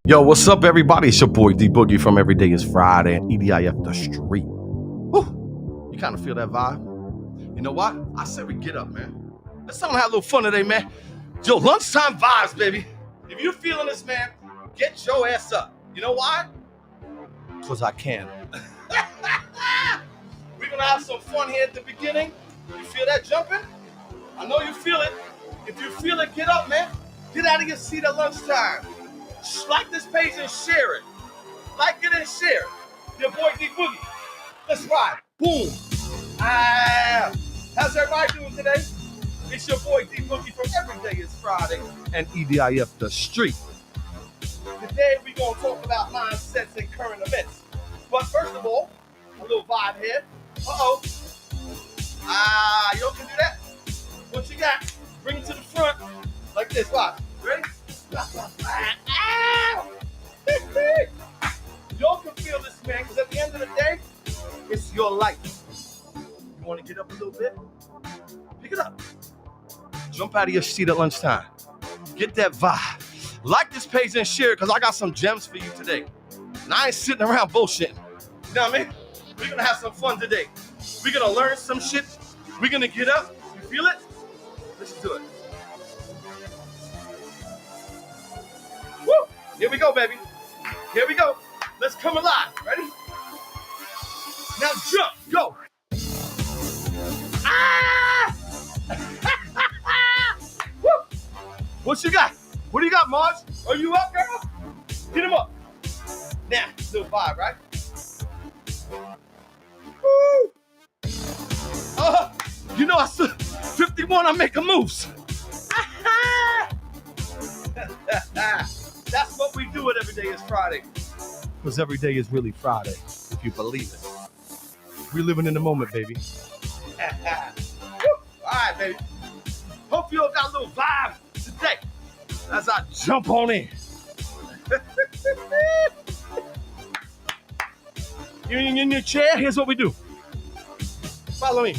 Yo, what's up, everybody? It's your boy D Boogie from Every Day is Friday and EDIF the Street. Woo. You kind of feel that vibe? You know what? I said we get up, man. Let's have a little fun today, man. Yo, lunchtime vibes, baby. If you're feeling this, man, get your ass up. You know why? Because I can. We're going to have some fun here at the beginning. You feel that jumping? I know you feel it. If you feel it, get up, man. Get out of your seat at lunchtime. Like this page and share it. Like it and share it. Your boy D Boogie. Let's ride. Boom. How's everybody doing today? It's your boy D Boogie from Every Day is Friday and EDIF the Street. Today we're going to talk about mindsets and current events. But first of all, a little vibe here. Uh-oh. Y'all can do that? What you got? Bring it to the front. Like this. Watch. Ready? Y'all can feel this, man, because at the end of the day, it's your life. You want to get up a little bit? Pick it up. Jump out of your seat at lunchtime. Get that vibe. Like this page and share it because I got some gems for you today. And I ain't sitting around bullshitting. You know what I mean? We're going to have some fun today. We're going to learn some shit. We're going to get up. You feel it? Let's do it. Woo! Here we go, baby. Here we go. Let's come alive. Ready? Now jump. Go. Woo! What you got? What do you got, Marge? Are you up, girl? Get him up. Now, little vibe, right? Woo! You know I said 51, I'm making moves. That's what we do at Every Day is Friday. Because every day is really Friday, if you believe it. We're living in the moment, baby. All right, baby. Hope you all got a little vibe today as I jump on in. You're in your chair, here's what we do. Follow me.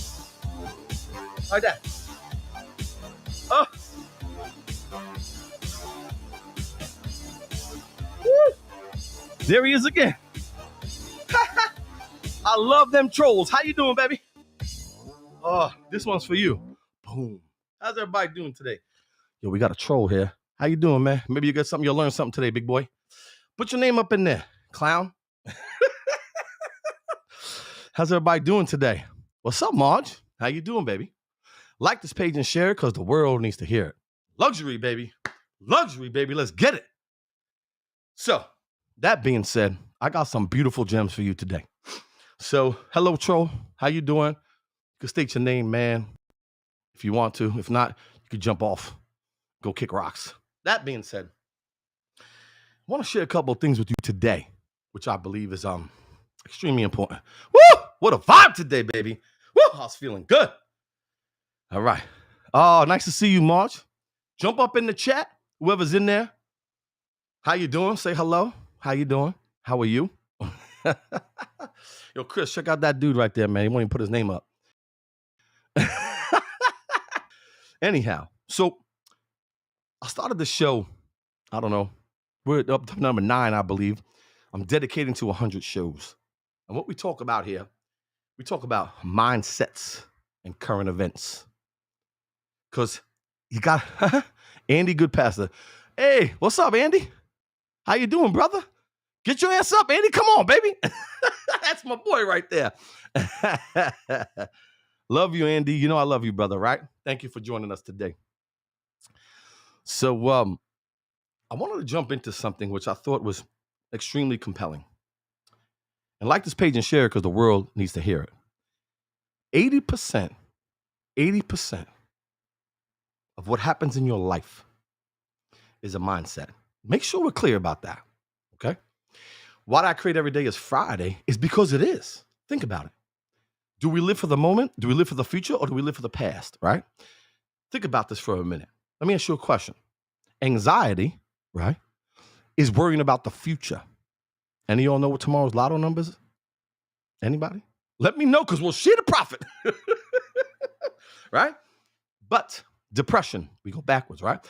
Like that. There he is again. I love them trolls. How you doing, baby? This one's for you. Boom. How's everybody doing today? Yo, we got a troll here. How you doing, man? Maybe you got something. You'll learn something today, big boy. Put your name up in there, clown. How's everybody doing today? What's up, Marge? How you doing, baby? Like this page and share it because the world needs to hear it. Luxury, baby. Luxury, baby. Let's get it. So, that being said, I got some beautiful gems for you today. So, hello, troll. How you doing? You can state your name, man, if you want to. If not, you can jump off, go kick rocks. That being said, I want to share a couple of things with you today, which I believe is extremely important. Woo! What a vibe today, baby. Woo! I was feeling good. All right. Oh, nice to see you, Marge. Jump up in the chat, whoever's in there. How you doing? Say hello. How you doing? How are you? Yo, Chris, check out that dude right there, man. He won't even put his name up. Anyhow, so I started the show, I don't know, we're up to number 9, I believe. I'm dedicating to 100 shows. And what we talk about here, we talk about mindsets and current events. Because you got Andy Goodpastor. Hey, what's up, Andy? How you doing, brother? Get your ass up, Andy. Come on, baby. That's my boy right there. Love you, Andy. You know I love you, brother, right? Thank you for joining us today. So I wanted to jump into something which I thought was extremely compelling. And like this page and share it because the world needs to hear it. 80% of what happens in your life is a mindset. Make sure we're clear about that, okay? Why I create Every Day is Friday is because it is. Think about it. Do we live for the moment? Do we live for the future? Or do we live for the past, right? Think about this for a minute. Let me ask you a question. Anxiety, right, is worrying about the future. Any of y'all know what tomorrow's lotto numbers is? Anybody? Let me know because we'll share the profit. Right? But depression, we go backwards, right?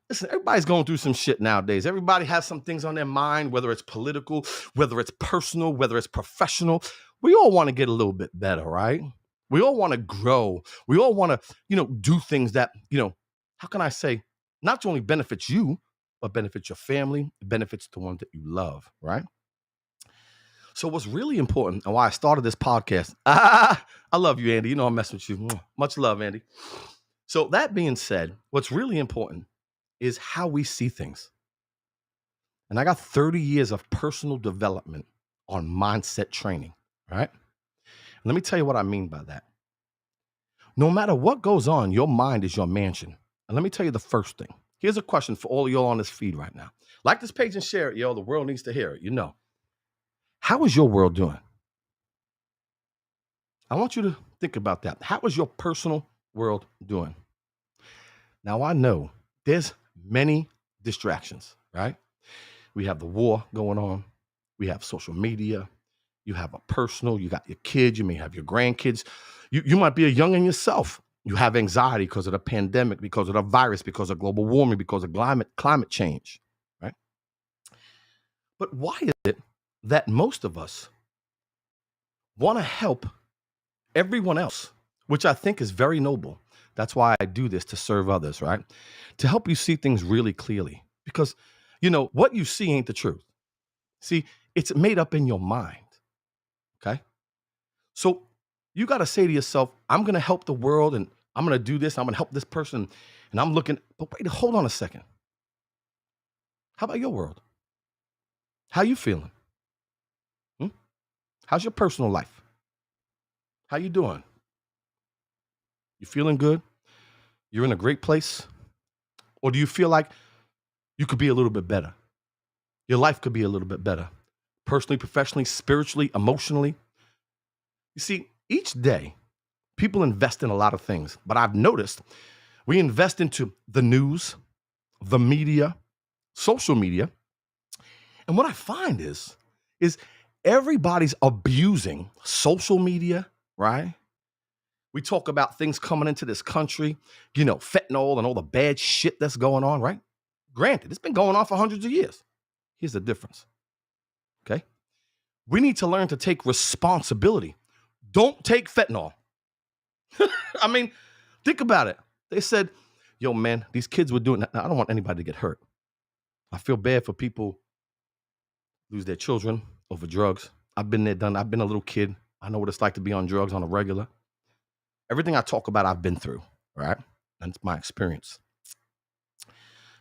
Listen, everybody's going through some shit nowadays. Everybody has some things on their mind, whether it's political, whether it's personal, whether it's professional. We all want to get a little bit better, right? We all want to grow. We all want to, do things that, how can I say, not only benefits you, but benefits your family, benefits the ones that you love, right? So what's really important and why I started this podcast, I love you, Andy. I'm messing with you. Much love, Andy. So that being said, what's really important is how we see things. And I got 30 years of personal development on mindset training, right? And let me tell you what I mean by that. No matter what goes on, your mind is your mansion. And let me tell you the first thing. Here's a question for all of y'all on this feed right now. Like this page and share it, yo. The world needs to hear it, How is your world doing? I want you to think about that. How is your personal world doing? Now, I know there's many distractions, right? We have the war going on. We have social media. You have a personal, you got your kids, you may have your grandkids. You might be a youngin' yourself. You have anxiety because of the pandemic, because of the virus, because of global warming, because of climate change, right? But why is it that most of us want to help everyone else, which I think is very noble? That's why I do this, to serve others, right? To help you see things really clearly. Because, what you see ain't the truth. See, it's made up in your mind, okay? So you got to say to yourself, I'm going to help the world and I'm going to do this. I'm going to help this person. And I'm looking, but wait, hold on a second. How about your world? How you feeling? How's your personal life? How you doing? You feeling good? You're in a great place? Or do you feel like you could be a little bit better? Your life could be a little bit better. Personally, professionally, spiritually, emotionally. You see, each day, people invest in a lot of things. But I've noticed we invest into the news, the media, social media. And what I find is everybody's abusing social media, right? We talk about things coming into this country, fentanyl and all the bad shit that's going on, right? Granted, it's been going on for hundreds of years. Here's the difference, okay? We need to learn to take responsibility. Don't take fentanyl. I mean, think about it. They said, yo, man, these kids were doing that. I don't want anybody to get hurt. I feel bad for people lose their children over drugs. I've been there, done. I've been a little kid. I know what it's like to be on drugs on a regular. Everything I talk about, I've been through, right? And it's my experience.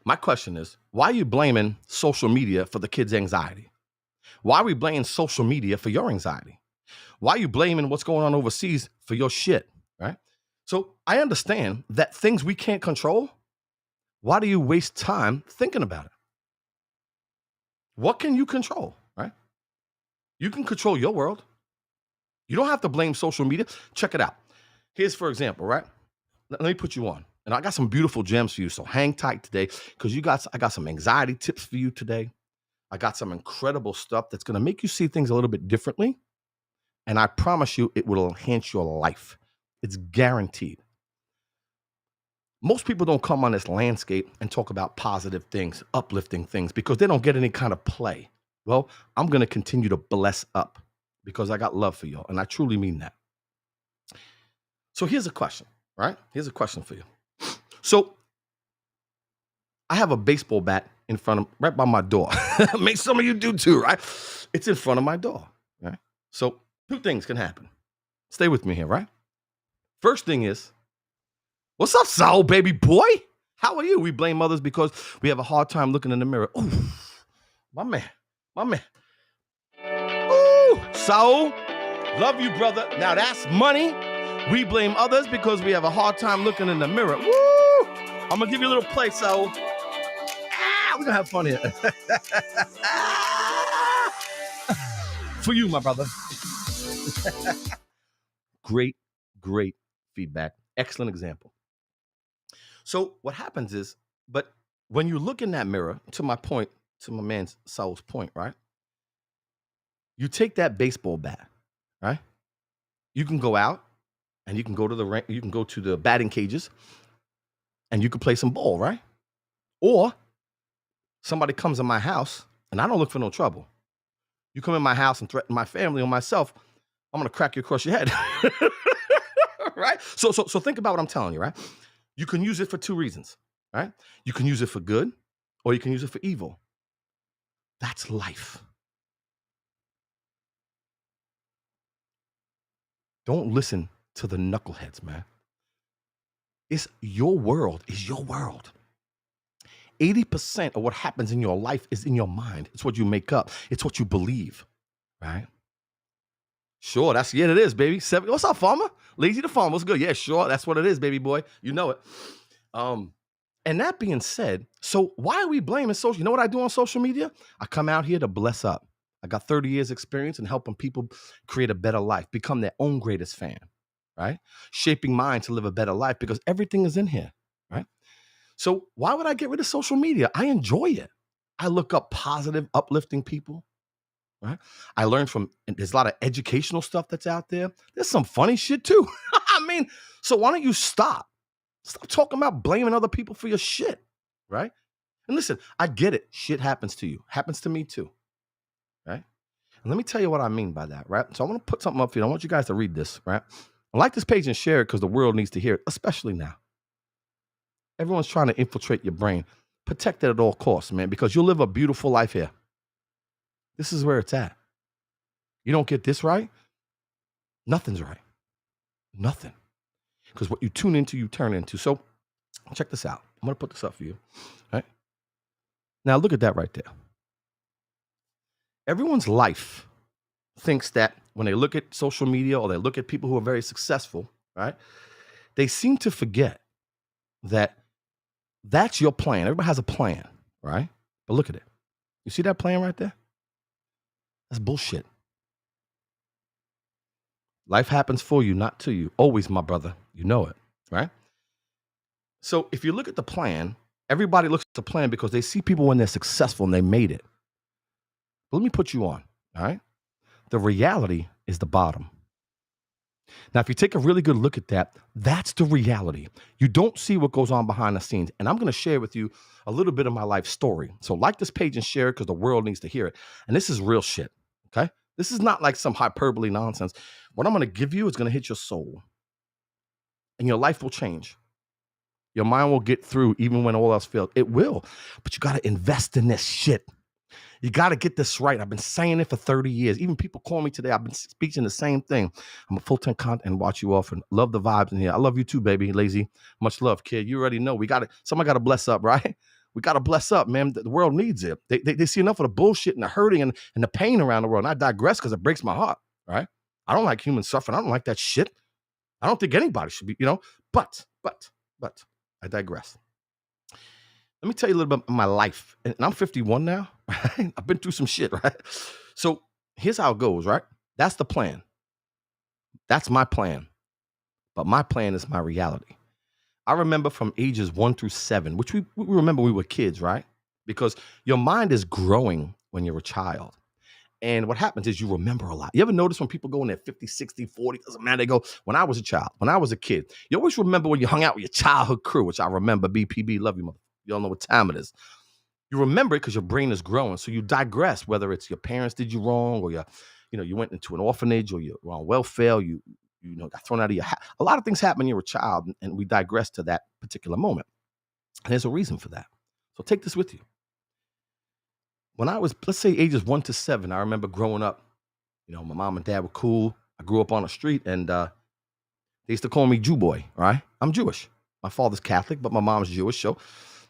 My question is, why are you blaming social media for the kids' anxiety? Why are we blaming social media for your anxiety? Why are you blaming what's going on overseas for your shit, right? So I understand that things we can't control, why do you waste time thinking about it? What can you control, right? You can control your world. You don't have to blame social media. Check it out. Here's, for example, right? Let me put you on. And I got some beautiful gems for you. So hang tight today because I got some anxiety tips for you today. I got some incredible stuff that's going to make you see things a little bit differently. And I promise you it will enhance your life. It's guaranteed. Most people don't come on this landscape and talk about positive things, uplifting things, because they don't get any kind of play. Well, I'm going to continue to bless up because I got love for y'all. And I truly mean that. So here's a question, right? Here's a question for you. So I have a baseball bat in front of, right by my door. Maybe some of you do too, right? It's in front of my door, right? So two things can happen. Stay with me here, right? First thing is, what's up, Saul, baby boy? How are you? We blame others because we have a hard time looking in the mirror. Ooh, my man. Ooh, Saul, love you, brother. Now that's money. We blame others because we have a hard time looking in the mirror. Woo! I'm going to give you a little play, Saul. We're going to have fun here. For you, my brother. Great feedback. Excellent example. So what happens is, but when you look in that mirror, to my point, to my man Saul's point, right? You take that baseball bat, right? You can go out and you can go to the batting cages and you can play some ball, right? Or somebody comes in my house and I don't look for no trouble. You come in my house and threaten my family or myself, I'm gonna crack you across your head. Right? So think about what I'm telling you, right? You can use it for two reasons, right? You can use it for good or you can use it for evil. That's life. Don't listen to the knuckleheads, man. It's your world is your world. 80% of what happens in your life is in your mind. It's what you make up. It's what you believe, right? Sure, it is, baby. What's up, farmer? Lazy the farmer. What's good? Yeah, sure. That's what it is, baby boy. You know it. And that being said, so why are we blaming social? You know what I do on social media? I come out here to bless up. I got 30 years experience in helping people create a better life, become their own greatest fan, right? Shaping mine to live a better life because everything is in here, right? So why would I get rid of social media? I enjoy it. I look up positive, uplifting people, right? I learn from, and there's a lot of educational stuff that's out there. There's some funny shit too. I mean, so why don't you stop? Stop talking about blaming other people for your shit, right? And listen, I get it. Shit happens to you. Happens to me too, right? And let me tell you what I mean by that, right? So I want to put something up for you. I want you guys to read this, right? I like this page and share it because the world needs to hear it, especially now. Everyone's trying to infiltrate your brain. Protect it at all costs, man, because you'll live a beautiful life here. This is where it's at. You don't get this right, nothing's right. Nothing. Because what you tune into, you turn into. So check this out. I'm going to put this up for you. All right. Now look at that right there. Everyone's life thinks that when they look at social media or they look at people who are very successful, right? They seem to forget that that's your plan. Everybody has a plan, right? But look at it. You see that plan right there? That's bullshit. Life happens for you, not to you. Always, my brother. You know it, right? So if you look at the plan, everybody looks at the plan because they see people when they're successful and they made it. But let me put you on, all right? The reality is the bottom. Now, if you take a really good look at that, that's the reality. You don't see what goes on behind the scenes. And I'm going to share with you a little bit of my life story. So like this page and share it because the world needs to hear it. And this is real shit, okay? This is not like some hyperbole nonsense. What I'm going to give you is going to hit your soul. And your life will change. Your mind will get through even when all else fails. It will. But you got to invest in this shit. You got to get this right. I've been saying it for 30 years. Even people call me today. I've been speaking the same thing. I'm a full-time content and watch you often. Love the vibes in here. I love you too, baby. Lazy. Much love, kid. You already know. Somebody got to bless up, right? We got to bless up, man. The world needs it. They see enough of the bullshit and the hurting and the pain around the world. And I digress because it breaks my heart, right? I don't like human suffering. I don't like that shit. I don't think anybody should be, but I digress. Let me tell you a little bit about my life. And I'm 51 now, right? I've been through some shit, right? So here's how it goes, right? That's the plan. That's my plan. But my plan is my reality. I remember from ages 1 through 7, which we remember we were kids, right? Because your mind is growing when you're a child. And what happens is you remember a lot. You ever notice when people go in their 50, 60, 40, doesn't matter, they go, when I was a child, when I was a kid, you always remember when you hung out with your childhood crew, which I remember, BPB, love you, mother. You all know what time it is. You remember it because your brain is growing. So you digress, whether it's your parents did you wrong or you went into an orphanage or you're on welfare, you got thrown out of your house. A lot of things happen when you're a child and we digress to that particular moment. And there's a reason for that. So take this with you. When I was, let's say ages 1 to 7, I remember growing up, my mom and dad were cool. I grew up on the street and they used to call me Jew boy, all right? I'm Jewish. My father's Catholic, but my mom's Jewish. So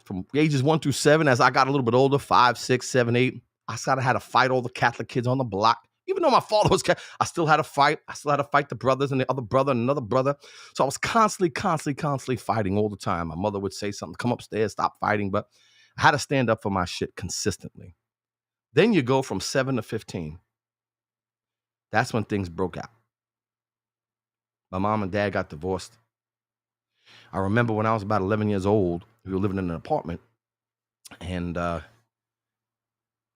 from ages 1 through 7, as I got a little bit older, 5, 6, 7, 8, I sort of had to fight all the Catholic kids on the block. Even though my father was Catholic, I still had to fight. I still had to fight the brothers and the other brother and another brother. So I was constantly fighting all the time. My mother would say something, come upstairs, stop fighting. But I had to stand up for my shit consistently. Then you go from 7 to 15. That's when things broke out. My mom and dad got divorced. I remember when I was about 11 years old, we were living in an apartment, and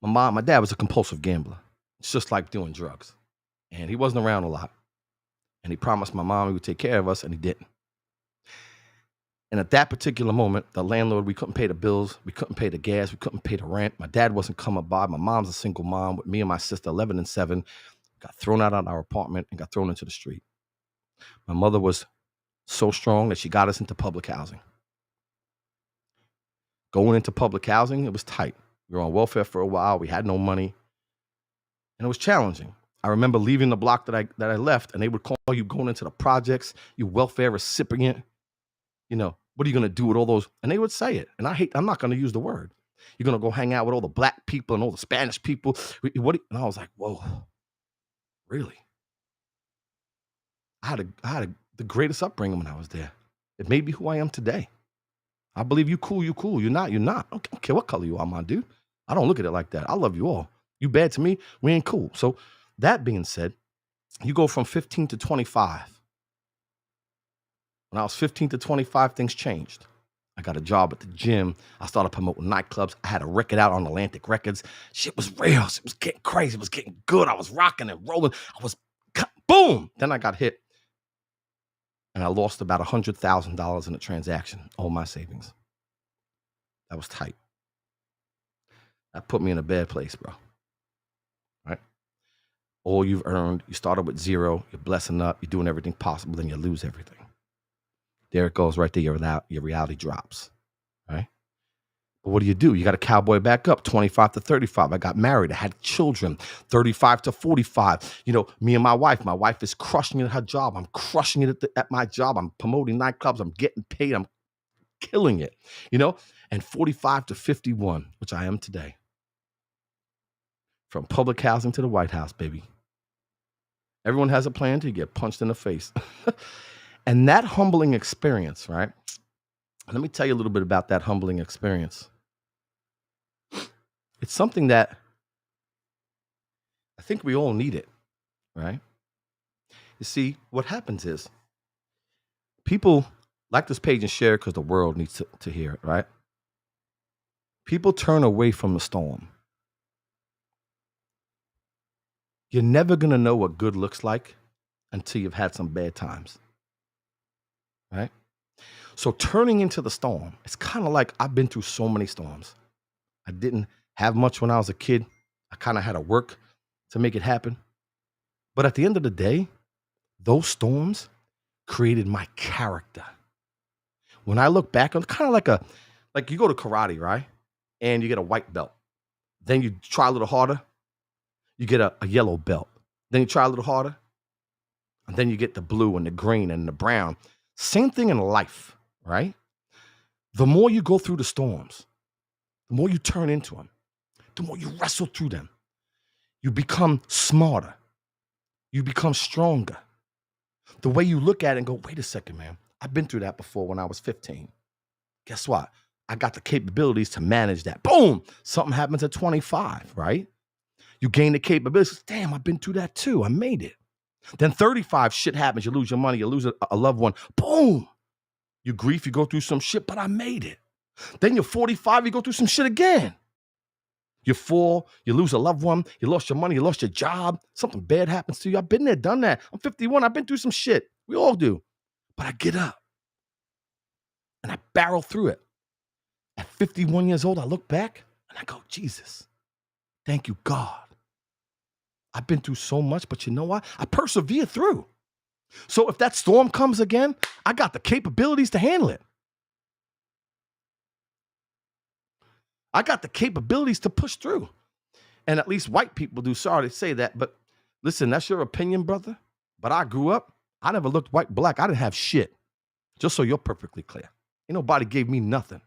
my dad was a compulsive gambler. It's just like doing drugs. And he wasn't around a lot. And he promised my mom he would take care of us, and he didn't. And at that particular moment, the landlord, we couldn't pay the bills. We couldn't pay the gas. We couldn't pay the rent. My dad wasn't coming by. My mom's a single mom with me and my sister, 11 and 7, got thrown out of our apartment and got thrown into the street. My mother was so strong that she got us into public housing. Going into public housing, it was tight. We were on welfare for a while. We had no money. And it was challenging. I remember leaving the block that I left, and they would call you going into the projects, you welfare recipient. You know, what are you going to do with all those? And they would say it. And I'm not going to use the word. You're going to go hang out with all the black people and all the Spanish people. And I was like, whoa, really? I had the greatest upbringing when I was there. It made me who I am today. I believe you cool. You're not. I don't care what color you are, my dude. I don't look at it like that. I love you all. You bad to me, we ain't cool. So that being said, you go from 15 to 25. When I was 15 to 25, things changed. I got a job at the gym. I started promoting nightclubs. I had a record out on Atlantic Records. Shit was real. It was getting crazy. It was getting good. I was rocking and rolling. Boom. Then I got hit. And I lost about $100,000 in a transaction, all my savings. That was tight. That put me in a bad place, bro. Right? All you've earned, you started with zero, you're blessing up, you're doing everything possible, then you lose everything. There it goes right there, your reality drops, right? But what do? You got to cowboy back up, 25 to 35. I got married, I had children, 35 to 45. You know, me and my wife is crushing it at her job. I'm crushing it at my job. I'm promoting nightclubs. I'm getting paid. I'm killing it, you know? And 45 to 51, which I am today. From public housing to the White House, baby. Everyone has a plan until you get punched in the face. And that humbling experience, right? Let me tell you a little bit about that humbling experience. It's something that I think we all need it, right? You see, what happens is people like this page and share it because the world needs to hear it, right? People turn away from the storm. You're never going to know what good looks like until you've had some bad times, right? So turning into the storm, it's kind of like I've been through so many storms. I didn't have much when I was a kid. I kind of had to work to make it happen. But at the end of the day, those storms created my character. When I look back on kind of like you go to karate, right? And you get a white belt. Then you try a little harder. You get a yellow belt. Then you try a little harder. And then you get the blue and the green and the brown. Same thing in life, right? The more you go through the storms, the more you turn into them, the more you wrestle through them, you become smarter. You become stronger. The way you look at it and go, wait a second, man. I've been through that before when I was 15. Guess what? I got the capabilities to manage that. Boom! Something happens at 25, right? You gain the capabilities. Damn, I've been through that too. I made it. Then 35, shit happens. You lose your money. You lose a loved one. Boom! You grief. You go through some shit, but I made it. Then you're 45. You go through some shit again. You fall. You lose a loved one. You lost your money. You lost your job. Something bad happens to you. I've been there, done that. I'm 51. I've been through some shit. We all do. But I get up. And I barrel through it. At 51 years old, I look back and I go, Jesus, thank you, God. I've been through so much, but you know what? I persevered through. So if that storm comes again, I got the capabilities to handle it. I got the capabilities to push through. And at least white people do. Sorry to say that, but listen, that's your opinion, brother. But I grew up, I never looked white, black. I didn't have shit. Just so you're perfectly clear. Ain't nobody gave me nothing.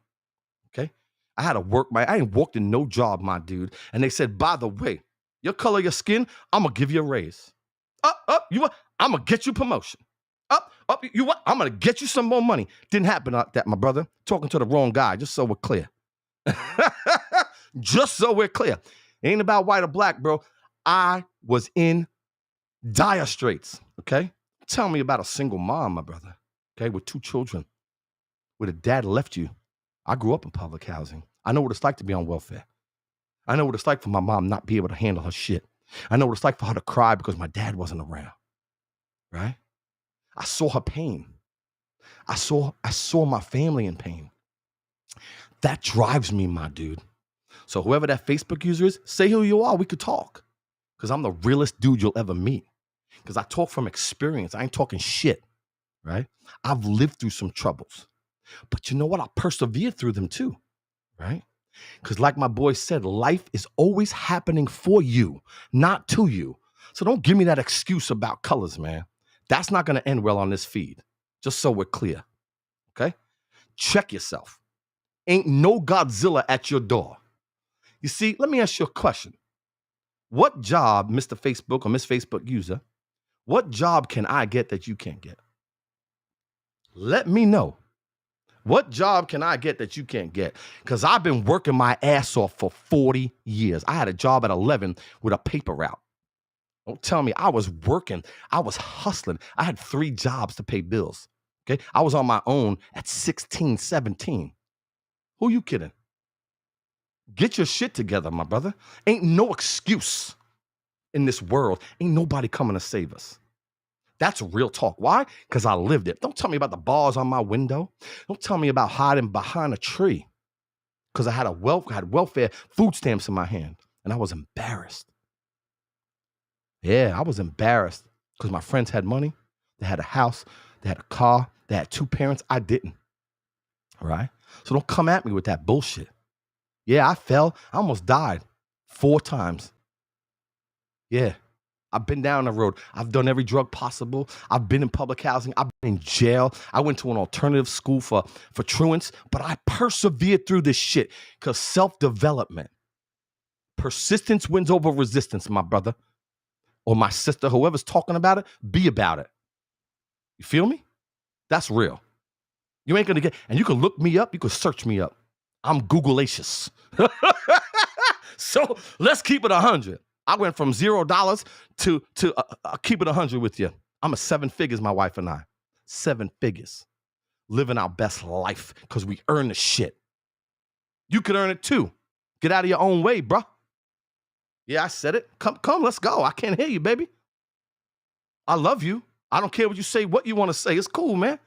Okay? I had to work I ain't walked in no job, my dude. And they said, by the way, your color, your skin, I'm going to give you a raise. You what? I'm going to get you promotion. You what? I'm going to get you some more money. Didn't happen like that, my brother. Talking to the wrong guy, just so we're clear. Just so we're clear. It ain't about white or black, bro. I was in dire straits, okay? Tell me about a single mom, my brother, okay, with 2 children, where the dad left you. I grew up in public housing. I know what it's like to be on welfare. I know what it's like for my mom not be able to handle her shit. I know what it's like for her to cry because my dad wasn't around, right? I saw her pain. I saw my family in pain. That drives me, my dude. So whoever that Facebook user is, say who you are. We could talk. Because I'm the realest dude you'll ever meet. Because I talk from experience. I ain't talking shit, right? I've lived through some troubles. But you know what? I persevered through them too, right? Because like my boy said, life is always happening for you, not to you. So don't give me that excuse about colors, man. That's not going to end well on this feed. Just so we're clear, okay? Check yourself. Ain't no Godzilla at your door. You see, let me ask you a question. What job, Mr. Facebook or Miss Facebook user, what job can I get that you can't get? Let me know. What job can I get that you can't get? Because I've been working my ass off for 40 years. I had a job at 11 with a paper route. Don't tell me I was working. I was hustling. I had 3 jobs to pay bills. Okay. I was on my own at 16, 17. Who you kidding? Get your shit together, my brother. Ain't no excuse in this world. Ain't nobody coming to save us. That's real talk. Why? Because I lived it. Don't tell me about the bars on my window. Don't tell me about hiding behind a tree. Because I had welfare food stamps in my hand. And I was embarrassed. Yeah, I was embarrassed. Because my friends had money. They had a house. They had a car. They had 2 parents. I didn't. All right? So don't come at me with that bullshit. Yeah, I fell. I almost died 4 times. Yeah. I've been down the road. I've done every drug possible. I've been in public housing. I've been in jail. I went to an alternative school for truants, but I persevered through this shit because self-development, persistence wins over resistance, my brother or my sister, whoever's talking about it, be about it. You feel me? That's real. You ain't gonna get, and you can look me up. You can search me up. I'm Googleacious. So let's keep it 100. I went from $0 to keep it 100 with you. I'm a 7 figures, my wife and I. 7 figures. Living our best life because we earn the shit. You could earn it too. Get out of your own way, bruh. Yeah, I said it. Come, let's go. I can't hear you, baby. I love you. I don't care what you say, what you want to say. It's cool, man.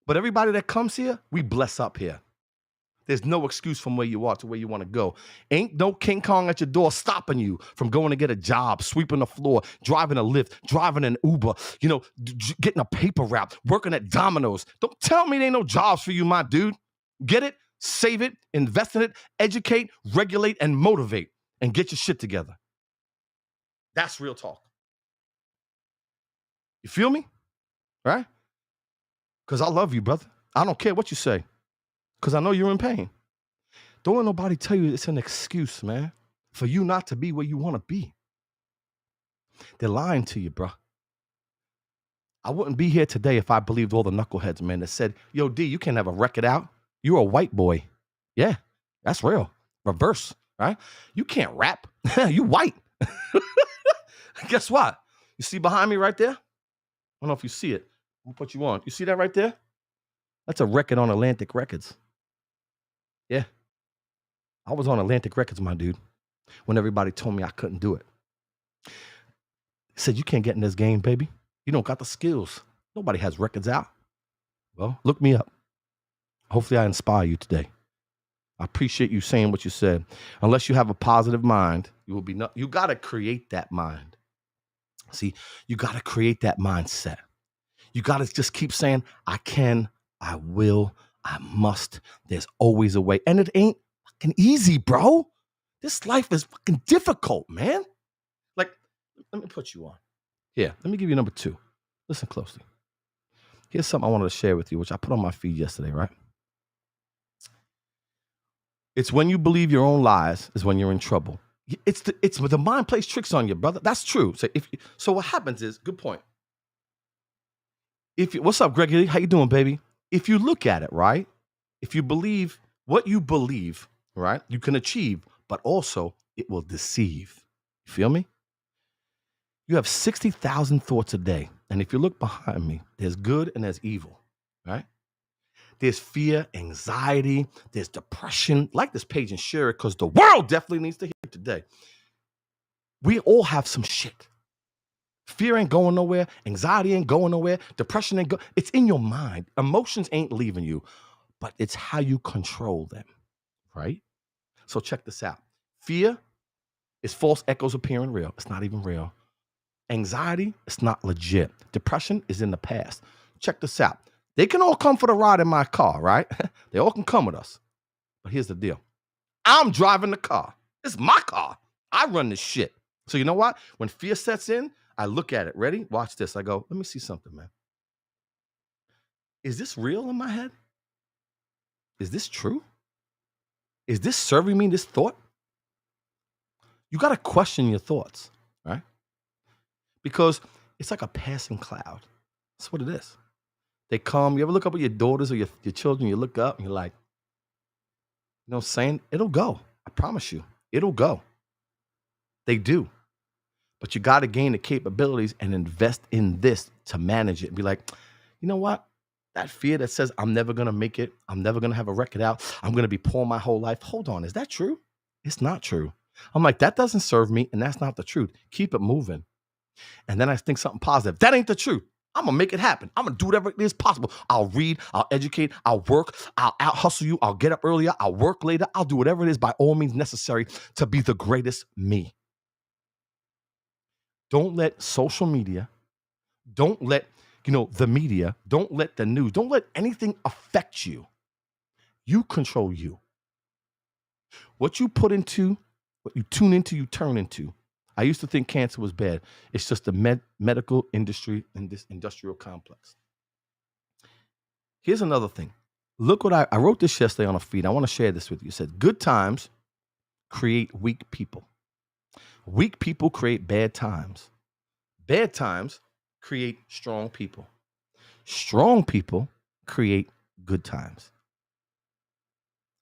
But everybody that comes here, we bless up here. There's no excuse from where you are to where you want to go. Ain't no King Kong at your door stopping you from going to get a job, sweeping the floor, driving a Lyft, driving an Uber, getting a paper route, working at Domino's. Don't tell me there ain't no jobs for you, my dude. Get it, save it, invest in it, educate, regulate, and motivate, and get your shit together. That's real talk. You feel me? Right? Because I love you, brother. I don't care what you say. Because I know you're in pain. Don't let nobody tell you it's an excuse, man, for you not to be where you want to be. They're lying to you, bro. I wouldn't be here today if I believed all the knuckleheads, man, that said, yo, D, you can't have a record out. You're a white boy. Yeah, that's real. Reverse, right? You can't rap. You white. Guess what? You see behind me right there? I don't know if you see it. I'm going to put you on. You see that right there? That's a record on Atlantic Records. Yeah. I was on Atlantic Records, my dude, when everybody told me I couldn't do it. They said, you can't get in this game, baby. You don't got the skills. Nobody has records out. Well, look me up. Hopefully I inspire you today. I appreciate you saying what you said. Unless you have a positive mind, you got to create that mind. See, you got to create that mindset. You got to just keep saying, I can, I will, I must. There's always a way. And it ain't fucking easy, bro. This life is fucking difficult, man. Like, let me put you on. Here, let me give you number 2. Listen closely. Here's something I wanted to share with you, which I put on my feed yesterday, right? It's when you believe your own lies is when you're in trouble. It's the mind plays tricks on you, brother. That's true. So what happens is, good point. What's up, Gregory? How you doing, baby? If you look at it, right? If you believe what you believe, right? You can achieve, but also it will deceive. You feel me? You have 60,000 thoughts a day. And if you look behind me, there's good and there's evil, right? There's fear, anxiety, there's depression. Like this page and share it because the world definitely needs to hear it today. We all have some shit. Fear ain't going nowhere. Anxiety ain't going nowhere. Depression ain't it's in your mind. Emotions ain't leaving you, but it's how you control them, right? So check this out. Fear is false echoes appearing real. It's not even real. Anxiety, it's not legit. Depression is in the past. Check this out. They can all come for the ride in my car, right? They all can come with us. But here's the deal. I'm driving the car. It's my car. I run this shit. So you know what? When fear sets in, I look at it. Ready? Watch this. I go, let me see something, man. Is this real in my head? Is this true? Is this serving me this thought? You got to question your thoughts, right? Because it's like a passing cloud. That's what it is. They come. You ever look up at your daughters or your children, you look up and you're like, you know what I'm saying? It'll go. I promise you. It'll go. They do. But you got to gain the capabilities and invest in this to manage it and be like, you know what? That fear that says I'm never going to make it. I'm never going to have a record out. I'm going to be poor my whole life. Hold on. Is that true? It's not true. I'm like, that doesn't serve me. And that's not the truth. Keep it moving. And then I think something positive. That ain't the truth. I'm going to make it happen. I'm going to do whatever it is possible. I'll read. I'll educate. I'll work. I'll out hustle you. I'll get up earlier. I'll work later. I'll do whatever it is by all means necessary to be the greatest me. Don't let social media, don't let, the media, don't let the news, don't let anything affect you. You control you. What you put into, what you tune into, you turn into. I used to think cancer was bad. It's just the medical industry and this industrial complex. Here's another thing. Look what I wrote this yesterday on a feed. I want to share this with you. It said, good times create weak people. Weak people create bad times. Bad times create strong people. Strong people create good times.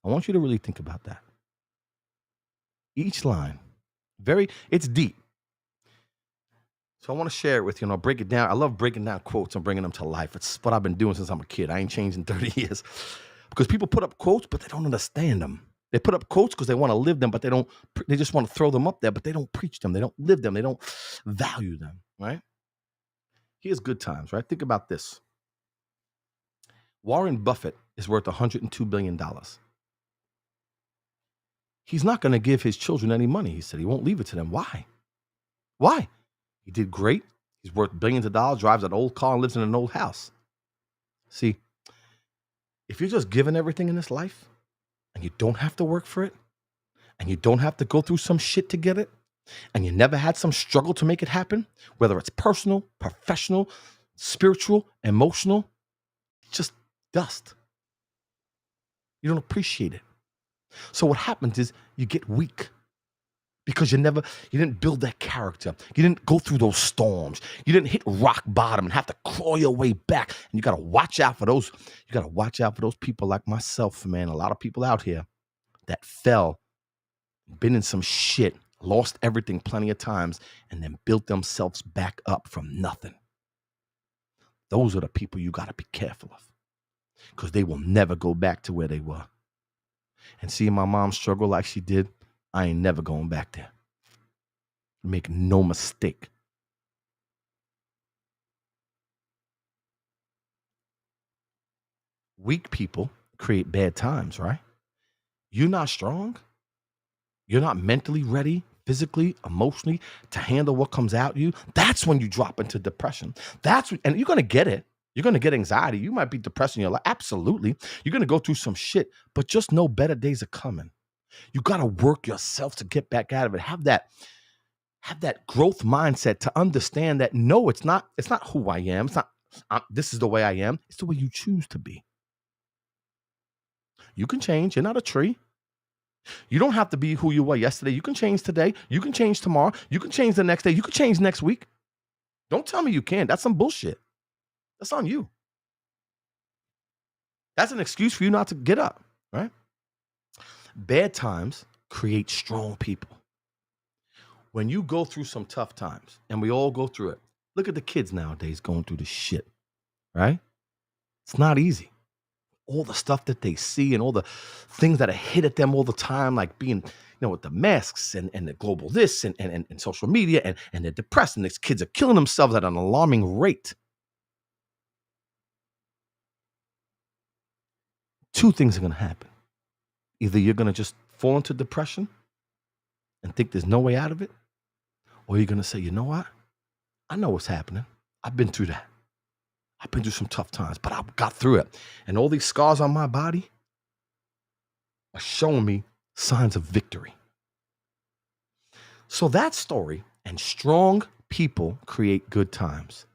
I want you to really think about that. Each line, it's deep. So I want to share it with you and I'll break it down. I love breaking down quotes and bringing them to life. It's what I've been doing since I'm a kid. I ain't changed in 30 years. Because people put up quotes, but they don't understand them. They put up quotes because they want to live them, but they just want to throw them up there, but they don't preach them. They don't live them. They don't value them, right? Here's good times, right? Think about this. Warren Buffett is worth $102 billion. He's not going to give his children any money. He said he won't leave it to them. Why? Why? He did great. He's worth billions of dollars, drives an old car, and lives in an old house. See, if you're just given everything in this life and you don't have to work for it and you don't have to go through some shit to get it and you never had some struggle to make it happen, whether it's personal, professional, spiritual, emotional, it's just dust. You don't appreciate it. So what happens is you get weak because you didn't build that character. You didn't go through those storms. You didn't hit rock bottom and have to claw your way back. And you got to watch out for those. You got to watch out for those people like myself, man. A lot of people out here that fell, been in some shit, lost everything plenty of times, and then built themselves back up from nothing. Those are the people you got to be careful of because they will never go back to where they were. And seeing my mom struggle like she did, I ain't never going back there. Make no mistake. Weak people create bad times, right? You're not strong. You're not mentally ready, physically, emotionally, to handle what comes at you. That's when you drop into depression. And you're going to get it. You're going to get anxiety. You might be depressed in your life. Absolutely. You're going to go through some shit, but just know better days are coming. You got to work yourself to get back out of it. Have that growth mindset to understand that no, it's not who I am. It's not, this is the way I am. It's the way you choose to be. You can change. You're not a tree. You don't have to be who you were yesterday. You can change today. You can change tomorrow. You can change the next day. You can change next week. Don't tell me you can't. That's some bullshit. That's on you. That's an excuse for you not to get up, right? Bad times create strong people. When you go through some tough times, and we all go through it, look at the kids nowadays going through this shit, right? It's not easy. all the stuff that they see and all the things that are hit at them all the time, like being, with the masks and the global this and social media and they're depressed and these kids are killing themselves at an alarming rate. Two things are going to happen. Either you're going to just fall into depression and think there's no way out of it, or you're going to say, you know what? I know what's happening. I've been through that. I've been through some tough times, but I got through it. And all these scars on my body are showing me signs of victory. So that story, and strong people create good times.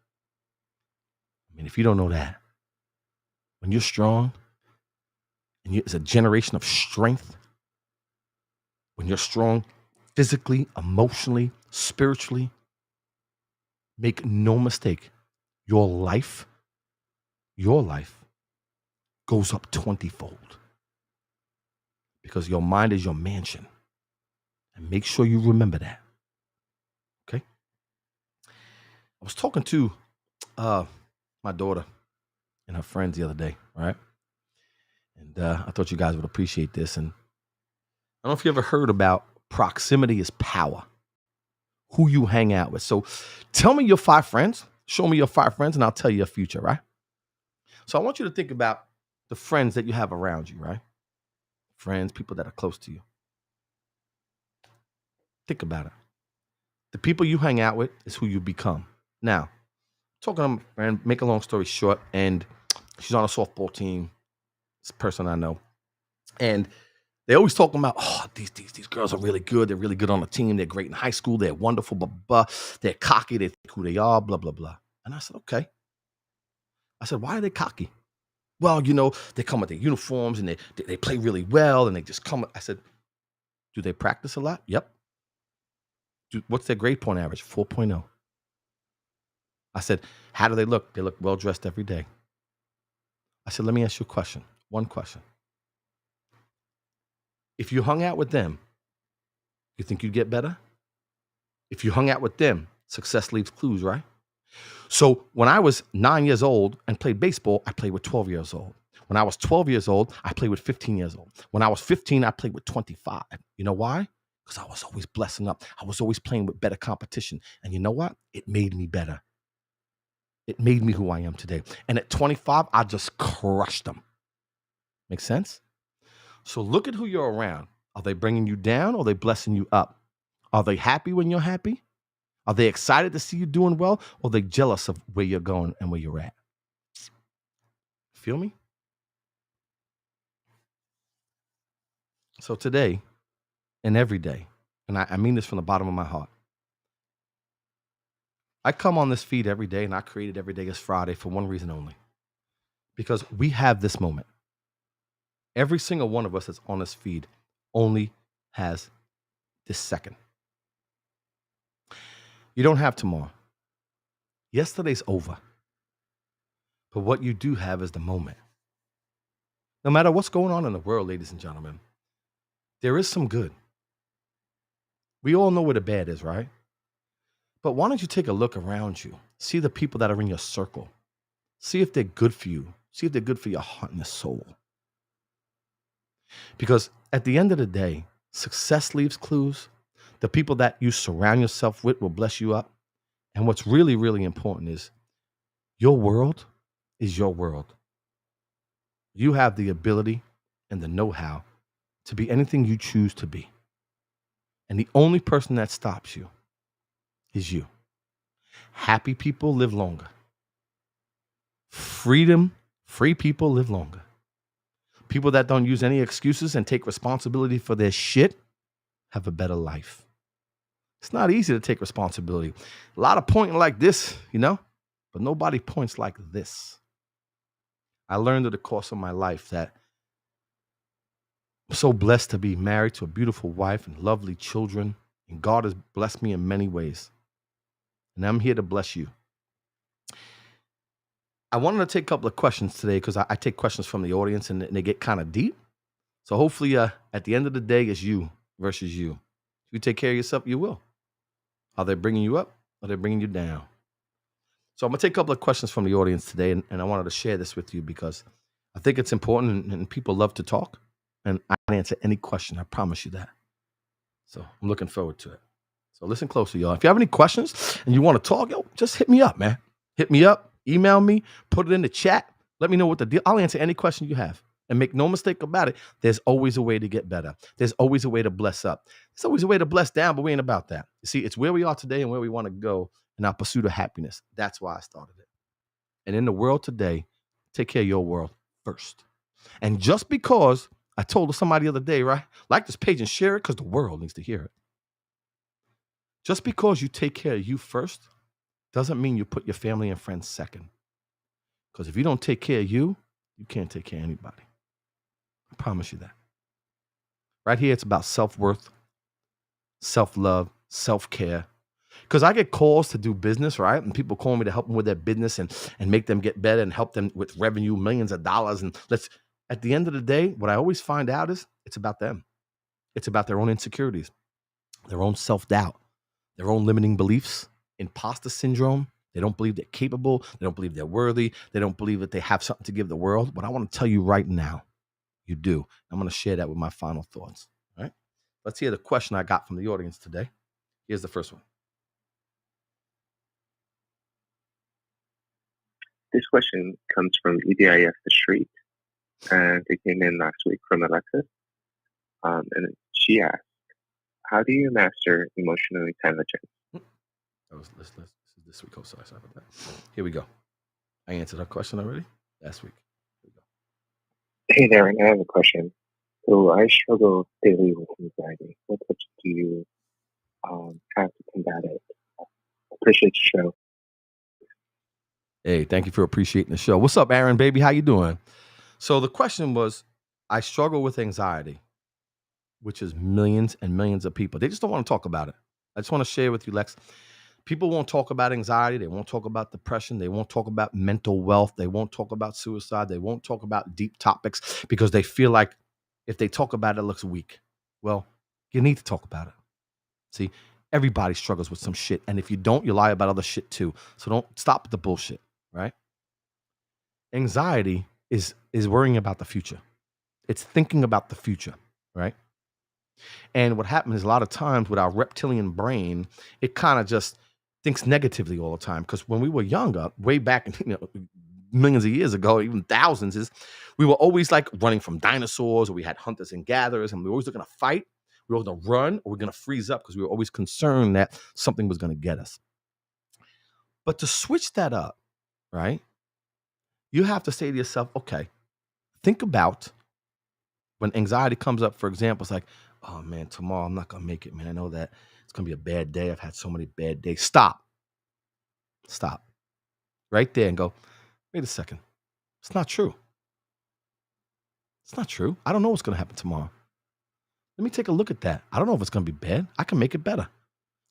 I mean, if you don't know that, when you're strong, and it's a generation of strength, when you're strong physically, emotionally, spiritually, make no mistake, your life goes up 20-fold. Because your mind is your mansion. And make sure you remember that. Okay? I was talking to my daughter and her friends the other day, right? And I thought you guys would appreciate this. And I don't know if you ever heard about proximity is power. Who you hang out with. So tell me your 5 friends. Show me your 5 friends and I'll tell you your future, right? So I want you to think about the friends that you have around you, right? Friends, people that are close to you. Think about it. The people you hang out with is who you become. Now, talking to my friend, make a long story short, and she's on a softball team. It's a person I know. And they always talking about, these girls are really good. They're really good on the team. They're great in high school. They're wonderful, blah, blah, blah. They're cocky. They think who they are, blah, blah, blah. And I said, okay. I said, why are they cocky? Well, they come with their uniforms and they play really well and they just come. I said, do they practice a lot? Yep. What's their grade point average? 4.0. I said, how do they look? They look well dressed every day. I said, let me ask you a question. One question. If you hung out with them, you think you'd get better? If you hung out with them, success leaves clues, right? So when I was 9 years old and played baseball, I played with 12 years old. When I was 12 years old, I played with 15 years old. When I was 15, I played with 25. You know why? Because I was always blessing up. I was always playing with better competition. And you know what? It made me better. It made me who I am today. And at 25, I just crushed them. Make sense? So look at who you're around. Are they bringing you down or are they blessing you up? Are they happy when you're happy? Are they excited to see you doing well or are they jealous of where you're going and where you're at? Feel me? So today and every day, and I mean this from the bottom of my heart, I come on this feed every day and I create it every day as Friday for one reason only. Because we have this moment. Every single one of us that's on this feed only has this second. You don't have tomorrow. Yesterday's over. But what you do have is the moment. No matter what's going on in the world, ladies and gentlemen, there is some good. We all know where the bad is, right? But why don't you take a look around you? See the people that are in your circle. See if they're good for you. See if they're good for your heart and your soul. Because at the end of the day, success leaves clues. The people that you surround yourself with will bless you up. And what's really, really important is your world is your world. You have the ability and the know-how to be anything you choose to be. And the only person that stops you is you. Happy people live longer. Free people live longer. People that don't use any excuses and take responsibility for their shit have a better life. It's not easy to take responsibility. A lot of pointing like this, but nobody points like this. I learned in the course of my life that I'm so blessed to be married to a beautiful wife and lovely children, and God has blessed me in many ways. And I'm here to bless you. I wanted to take a couple of questions today because I take questions from the audience and they get kind of deep. So hopefully at the end of the day, it's you versus you. If you take care of yourself, you will. Are they bringing you up or are they bringing you down? So I'm going to take a couple of questions from the audience today, and I wanted to share this with you because I think it's important, and people love to talk, and I can answer any question. I promise you that. So I'm looking forward to it. So listen closely, y'all. If you have any questions and you want to talk, yo, just hit me up, man. Hit me up, email me, put it in the chat. Let me know what the deal. I'll answer any question you have. And make no mistake about it, there's always a way to get better. There's always a way to bless up. There's always a way to bless down, but we ain't about that. You see, it's where we are today and where we want to go in our pursuit of happiness. That's why I started it. And in the world today, take care of your world first. And just because I told somebody the other day, right? Like this page and share it because the world needs to hear it. Just because you take care of you first doesn't mean you put your family and friends second. Because if you don't take care of you, you can't take care of anybody. I promise you that. Right here, it's about self-worth, self-love, self-care. Because I get calls to do business, right? And people call me to help them with their business and make them get better and help them with revenue, millions of dollars. And at the end of the day, what I always find out is it's about them. It's about their own insecurities, their own self-doubt, their own limiting beliefs, imposter syndrome. They don't believe they're capable. They don't believe they're worthy. They don't believe that they have something to give the world. But I want to tell you right now, you do. I'm going to share that with my final thoughts. All right. Let's hear the question I got from the audience today. Here's the first one. This question comes from EDIF The Street, and it came in last week from Alexis. And she asked, how do you master emotional intelligence? This is this week. Oh, sorry about that. Here we go. I answered her question already last week. Here we go. Hey, Darin, I have a question. So I struggle daily with anxiety. What tips do you have to combat it? Appreciate the show. Hey, thank you for appreciating the show. What's up, Aaron, baby? How you doing? So the question was, I struggle with anxiety, which is millions and millions of people. They just don't want to talk about it. I just want to share with you, Lex. People won't talk about anxiety. They won't talk about depression. They won't talk about mental wealth. They won't talk about suicide. They won't talk about deep topics because they feel like if they talk about it, it looks weak. Well, you need to talk about it. See, everybody struggles with some shit. And if you don't, you lie about other shit too. So don't stop the bullshit, right? Anxiety is worrying about the future. It's thinking about the future, right? And what happens is a lot of times with our reptilian brain, it kind of just thinks negatively all the time. Because when we were younger, way back, millions of years ago, even thousands, we were always like running from dinosaurs, or we had hunters and gatherers, and we were always going to fight. We were going to run, or we are going to freeze up because we were always concerned that something was going to get us. But to switch that up, right? You have to say to yourself, okay, think about when anxiety comes up, for example, it's like, oh man, tomorrow I'm not going to make it, man. I know that it's going to be a bad day. I've had so many bad days. Stop right there and go, wait a second. It's not true. It's not true. I don't know what's going to happen tomorrow. Let me take a look at that. I don't know if it's going to be bad. I can make it better.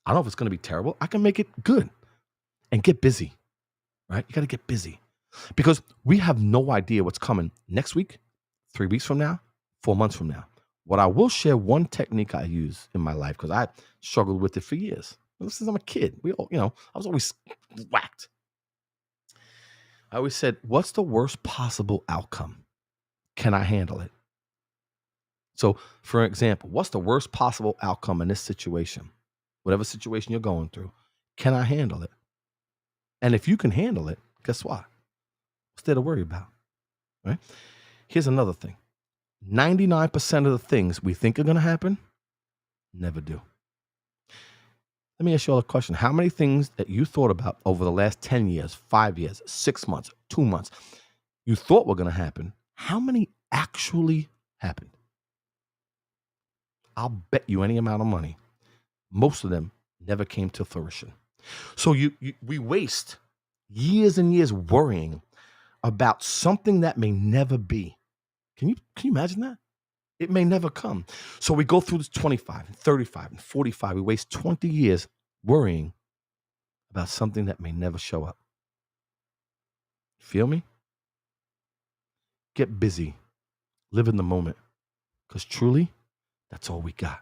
I don't know if it's going to be terrible. I can make it good. And get busy, right? You got to get busy because we have no idea what's coming next week, 3 weeks from now, 4 months from now. What I will share one technique I use in my life because I struggled with it for years. Since I'm a kid, we all, I was always whacked. I always said, what's the worst possible outcome? Can I handle it? So, for example, what's the worst possible outcome in this situation? Whatever situation you're going through, can I handle it? And if you can handle it, guess what? What's there to worry about? Right? Here's another thing. 99% of the things we think are going to happen never do. Let me ask you all a question. How many things that you thought about over the last 10 years, 5 years, 6 months, 2 months, you thought were going to happen, how many actually happened? I'll bet you any amount of money. Most of them never came to fruition. So we waste years and years worrying about something that may never be. Can you imagine that? It may never come. So we go through this 25 and 35 and 45. We waste 20 years worrying about something that may never show up. Feel me? Get busy. Live in the moment. Because truly, that's all we got.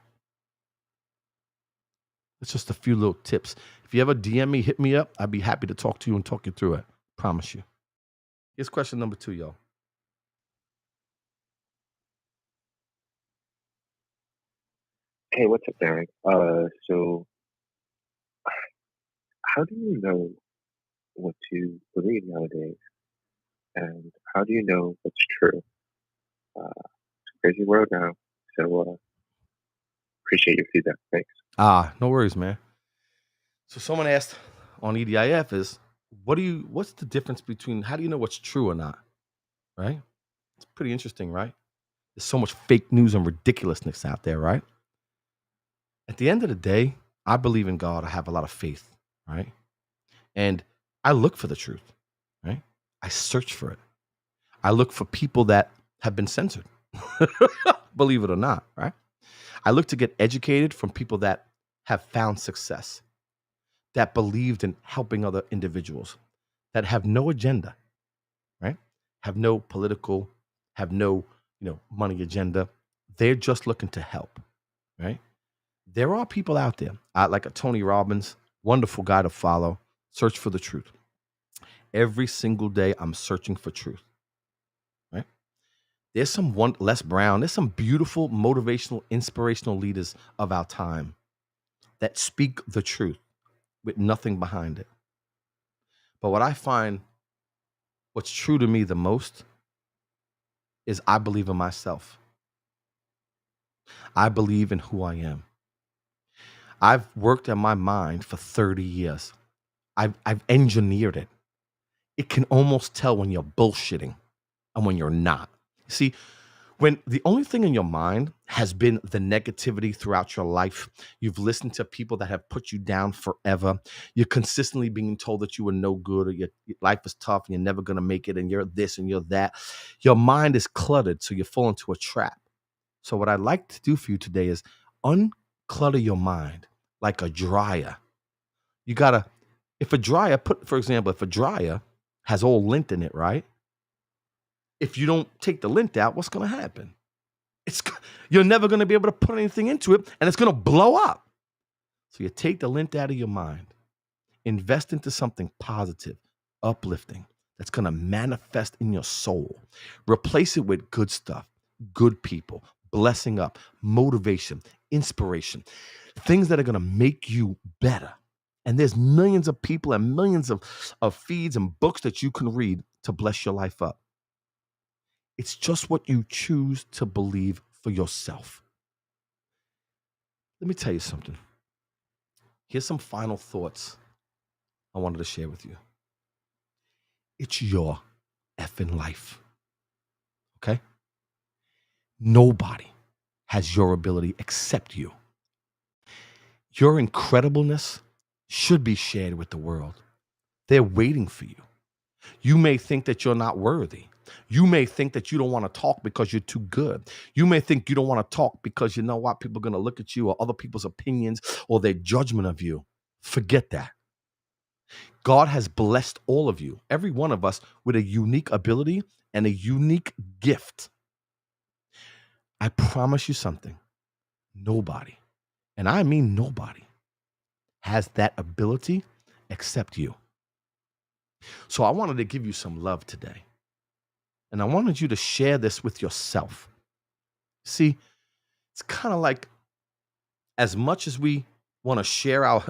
It's just a few little tips. If you ever DM me, hit me up. I'd be happy to talk to you and talk you through it. Promise you. Here's question number 2, y'all. Hey, what's up, Darin? So how do you know what to believe nowadays, and how do you know what's true? Crazy world now. So appreciate your feedback. Thanks. No worries, man. So someone asked on EDIF is what's the difference between how do you know what's true or not? Right? It's pretty interesting, right? There's so much fake news and ridiculousness out there, right? At the end of the day, I believe in God. I have a lot of faith, right? And I look for the truth, right? I search for it. I look for people that have been censored, believe it or not, right? I look to get educated from people that have found success, that believed in helping other individuals, that have no agenda, right? Have no political, have no, money agenda. They're just looking to help, right? There are people out there, like a Tony Robbins, wonderful guy to follow. Search for the truth. Every single day, I'm searching for truth, right? There's some Les Brown. There's some beautiful, motivational, inspirational leaders of our time that speak the truth with nothing behind it. But what I find, what's true to me the most is I believe in myself. I believe in who I am. I've worked on my mind for 30 years. I've engineered it. It can almost tell when you're bullshitting and when you're not. See, when the only thing in your mind has been the negativity throughout your life, you've listened to people that have put you down forever, you're consistently being told that you are no good, or your life is tough and you're never going to make it, and you're this and you're that, your mind is cluttered, so you fall into a trap. So what I'd like to do for you today is unclutter your mind like a dryer. You gotta, if a dryer, for example, if a dryer has all lint in it, right? If you don't take the lint out, what's gonna happen? You're never gonna be able to put anything into it, and it's gonna blow up. So you take the lint out of your mind, invest into something positive, uplifting, that's gonna manifest in your soul. Replace it with good stuff, good people, blessing up, motivation, inspiration, things that are gonna make you better. And there's millions of people and millions of feeds and books that you can read to bless your life up. It's just what you choose to believe for yourself. Let me tell you something. Here's some final thoughts I wanted to share with you. It's your effing life. Okay? Nobody has your ability except you. Your incredibleness should be shared with the world. They're waiting for you. You may think that you're not worthy. You may think that you don't want to talk because you're too good. You may think you don't want to talk because you know what? People are going to look at you or other people's opinions or their judgment of you. Forget that. God has blessed all of you, every one of us, with a unique ability and a unique gift. I promise you something. Nobody, and I mean nobody, has that ability except you. So I wanted to give you some love today. And I wanted you to share this with yourself. See, it's kind of like as much as we want to share our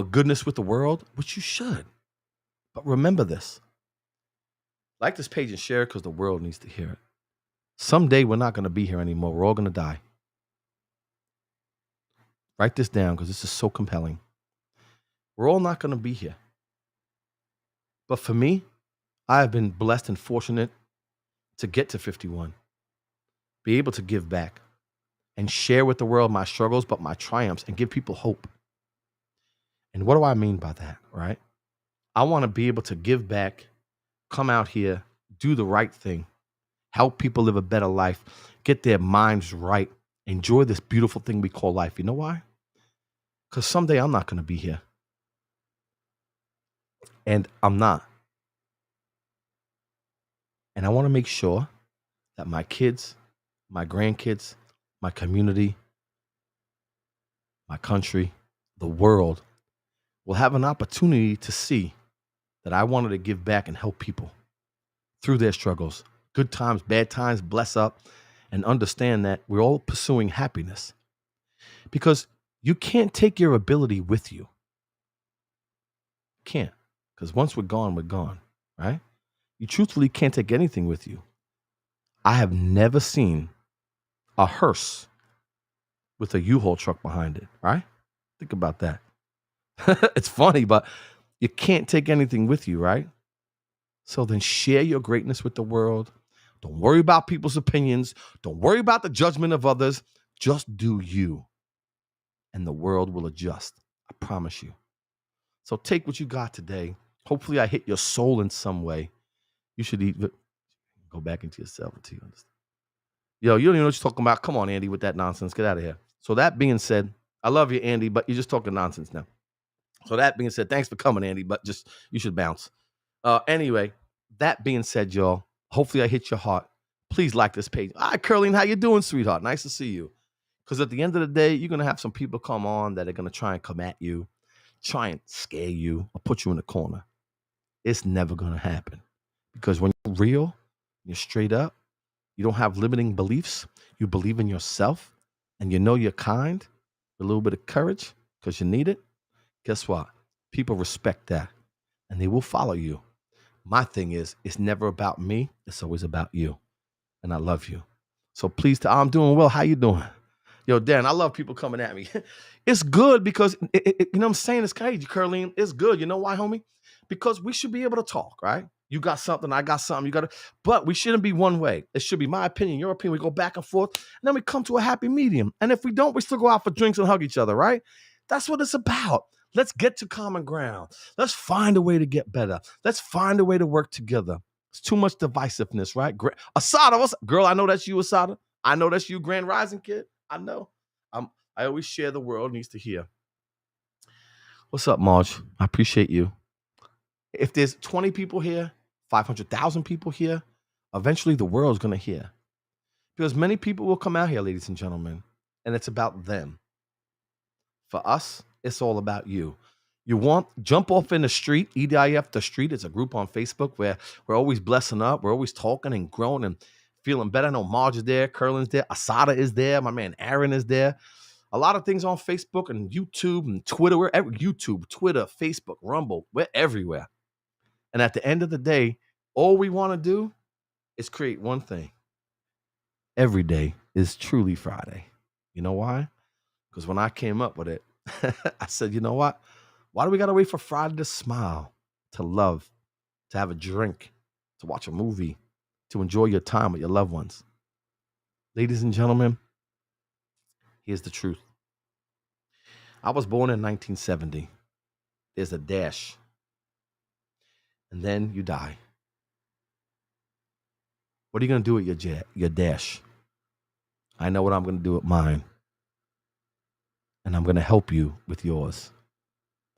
goodness with the world, which you should. But remember this. Like this page and share because the world needs to hear it. Someday we're not going to be here anymore. We're all going to die. Write this down because this is so compelling. We're all not going to be here. But for me, I have been blessed and fortunate to get to 51, be able to give back and share with the world my struggles, but my triumphs, and give people hope. And what do I mean by that, right? I want to be able to give back, come out here, do the right thing, help people live a better life, get their minds right, enjoy this beautiful thing we call life. You know why? Because someday I'm not going to be here. And I'm not. And I want to make sure that my kids, my grandkids, my community, my country, the world will have an opportunity to see that I wanted to give back and help people through their struggles, good times, bad times, bless up, and understand that we're all pursuing happiness. Because you can't take your ability with you. Can't. Because once we're gone, right? You truthfully can't take anything with you. I have never seen a hearse with a U-Haul truck behind it, right? Think about that. It's funny, but you can't take anything with you, right? So then share your greatness with the world. Don't worry about people's opinions. Don't worry about the judgment of others. Just do you. And the world will adjust. I promise you. So take what you got today. Hopefully I hit your soul in some way. You should go back into yourself until you understand. Yo, you don't even know what you're talking about. Come on, Andy, with that nonsense. Get out of here. So that being said, I love you, Andy, but you're just talking nonsense now. So that being said, thanks for coming, Andy, but just you should bounce. Anyway, that being said, y'all, hopefully I hit your heart. Please like this page. All right, Curleen, how you doing, sweetheart? Nice to see you. Because at the end of the day, you're going to have some people come on that are going to try and come at you, try and scare you, or put you in the corner. It's never going to happen. Because when you're real, you're straight up, you don't have limiting beliefs, you believe in yourself, and you know you're kind, with a little bit of courage, because you need it, guess what? People respect that, and they will follow you. My thing is, it's never about me. It's always about you, and I love you. So please, I'm doing well. How you doing? Yo, Darin, I love people coming at me. It's good because, you know what I'm saying? It's crazy, Curleen. It's good. You know why, homie? Because we should be able to talk, right? You got something, I got something, but we shouldn't be one way. It should be my opinion, your opinion. We go back and forth, and then we come to a happy medium. And if we don't, we still go out for drinks and hug each other, right? That's what it's about. Let's get to common ground. Let's find a way to get better. Let's find a way to work together. It's too much divisiveness, right? Asada, what's up? Girl, I know that's you, Asada. I know that's you, Grand Rising kid. I know. I always share the world needs to hear. What's up, Marge? I appreciate you. If there's 20 people here, 500,000 people here, eventually the world's going to hear. Because many people will come out here, ladies and gentlemen, and it's about them. For us, it's all about you. Jump off in the street, EDIF The Street. It's a group on Facebook where we're always blessing up. We're always talking and growing and feeling better. I know Marge is there, Curlin's there, Asada is there, my man Aaron is there. A lot of things on Facebook and YouTube and Twitter. We're YouTube, Twitter, Facebook, Rumble. We're everywhere. And at the end of the day, all we want to do is create one thing. Every day is truly Friday. You know why? Because when I came up with it, I said, you know what? Why do we got to wait for Friday to smile, to love, to have a drink, to watch a movie, to enjoy your time with your loved ones? Ladies and gentlemen, here's the truth. I was born in 1970. There's a dash. And then you die. What are you going to do with your dash? I know what I'm going to do with mine. And I'm going to help you with yours.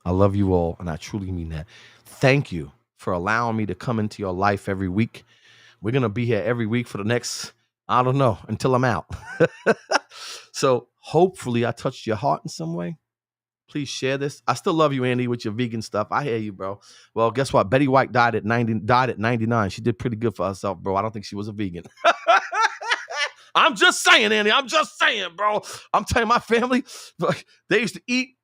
I love you all, and I truly mean that. Thank you for allowing me to come into your life every week. We're going to be here every week for the next, I don't know, until I'm out. So hopefully I touched your heart in some way. Please share this. I still love you, Andy, with your vegan stuff. I hear you, bro. Well, guess what? Betty White died at 99. She did pretty good for herself, bro. I don't think she was a vegan. I'm just saying, Andy. I'm just saying, bro. I'm telling my family, they used to eat,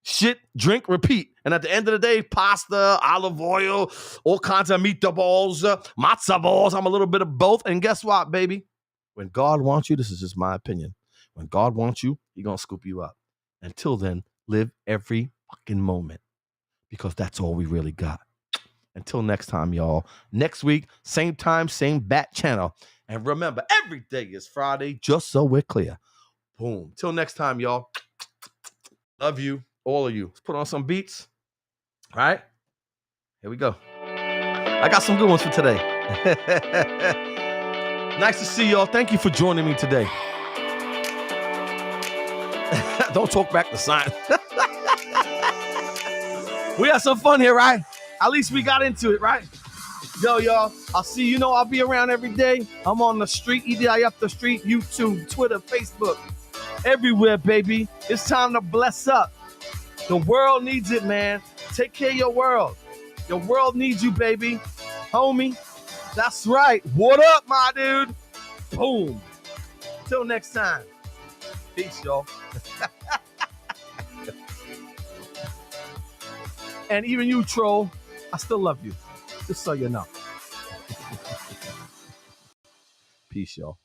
shit, drink, repeat. And at the end of the day, pasta, olive oil, all kinds of meatballs, matzo balls. I'm a little bit of both. And guess what, baby? When God wants you, this is just my opinion. When God wants you, He's going to scoop you up. Until then, live every fucking moment, because that's all we really got. Until next time, y'all. Next week, same time, same bat channel. And remember, every day is Friday, just so we're clear. Boom. Till next time, y'all. Love you, all of you. Let's put on some beats. All right? Here we go. I got some good ones for today. Nice to see y'all. Thank you for joining me today. Don't talk back to science. We had some fun here, right? At least we got into it, right? Yo, y'all, I'll see you. I'll be around every day. I'm on the street, EDIF The Street, YouTube, Twitter, Facebook, everywhere, baby. It's time to bless up. The world needs it, man. Take care of your world. Your world needs you, baby. Homie, that's right. What up, my dude? Boom. Till next time. Peace, y'all. And even you, troll, I still love you. Just so you know. Peace, y'all.